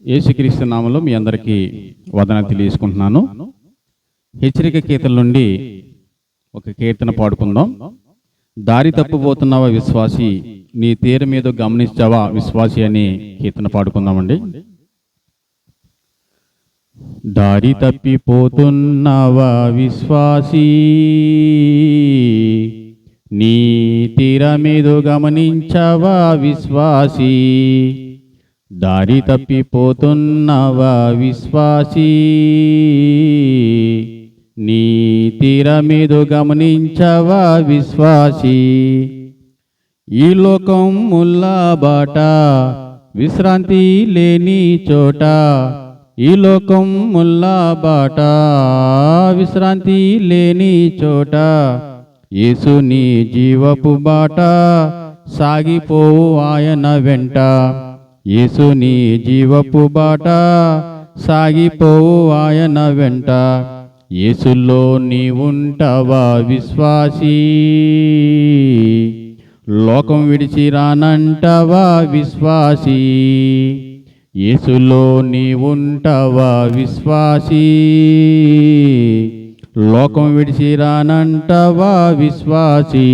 యేసుక్రీస్తు నామములో మీ అందరికీ వందనాలు తెలియజేసుకుంటున్నాను. హెచ్చరిక కీర్తన నుండి ఒక కీర్తన పాడుకుందాం. దారి తప్పిపోతున్నావా విశ్వాసి, నీ తీరు మీద గమనించావా విశ్వాసి అని కీర్తన పాడుకుందామండి. దారి తప్పిపోతున్నావా విశ్వాసి, నీ తీర మీద గమనించావా విశ్వాసి. దారి తప్పిపోతున్నావా విశ్వాసి, నీ తీర మీద గమనించావా విశ్వాసి. ఈ లోకం ముల్లా బాట, విశ్రాంతి లేని చోట. ఈ లోకం ముల్లా బాట, విశ్రాంతి లేని చోట. యేసు నీ జీవపు బాట, సాగిపోవు ఆయన వెంట. యేసు నీ జీవపు బాట, సాగిపోవు ఆయన వెంట. యేసులో నీ ఉంటావా విశ్వాసి, లోకం విడిచి రానంటావా విశ్వాసి. యేసులో నీ ఉంటావా విశ్వాసి, లోకం విడిచి రానంటావా విశ్వాసి.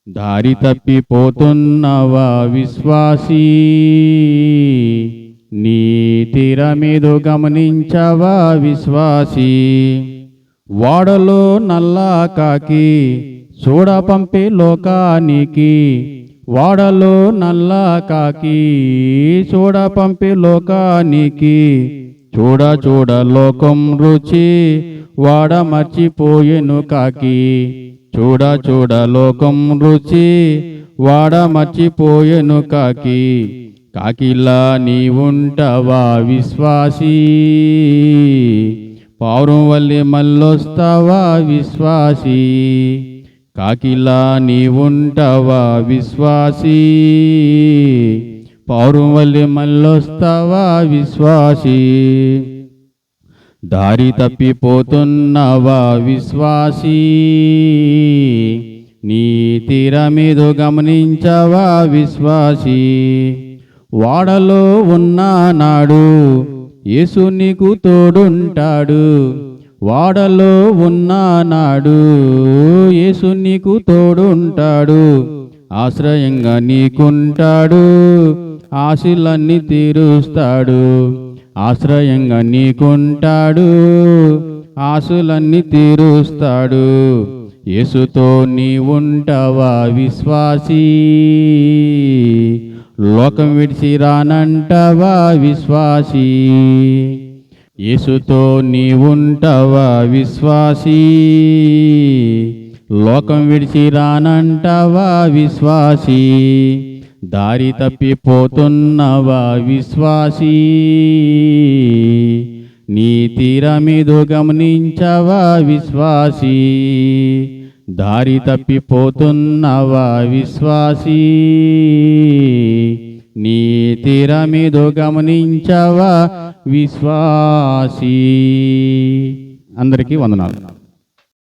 దారి తప్పిపోతున్నావా విశ్వాసి, నీ తీర మీద గమనించావా విశ్వాసి. వాడలో నల్లా కాకి చూడ పంపే లోకానికి. వాడలో నల్లా కాకి చూడ పంపే లోకానికి. చూడ చూడ లోకం రుచి వాడ మర్చిపోయెను కాకి. చూడ చూడ లోకం రుచి వాడ మర్చిపోయెను కాకి. కాకిలా నీ ఉంటావా విశ్వాసి, పావురం వల్లే మళ్ళొస్తావా విశ్వాసి. కాకిలా నీ ఉంటావా విశ్వాసి, పావురం వల్లే మళ్ళొస్తావా విశ్వాసి. దారి తప్పిపోతున్నావా విశ్వాసి, నీ తీర మీద గమనించావా విశ్వాసి. వాడలో ఉన్నానాడు యేసు నీకు తోడుంటాడు. వాడలో ఉన్నానాడు యేసు నీకు తోడుంటాడు. ఆశ్రయంగా నీకుంటాడు, ఆశలన్నీ తీరుస్తాడు. ఆశ్రయంగా నీకుంటాడు, ఆశలన్నీ తీరుస్తాడు. యేసుతో నీ ఉంటావా విశ్వాసి, లోకం విడిచి రానంటావా విశ్వాసి. యేసుతో నీ ఉంటావా విశ్వాసి, లోకం విడిచి రానంటావా విశ్వాసి. దారి తప్పిపోతున్నావా విశ్వాసి, నీ తీర మీద గమనించావా విశ్వాసి. దారి తప్పిపోతున్నావా విశ్వాసి, నీ తీర మీద గమనించావా విశ్వాసి. అందరికీ వందనాలు.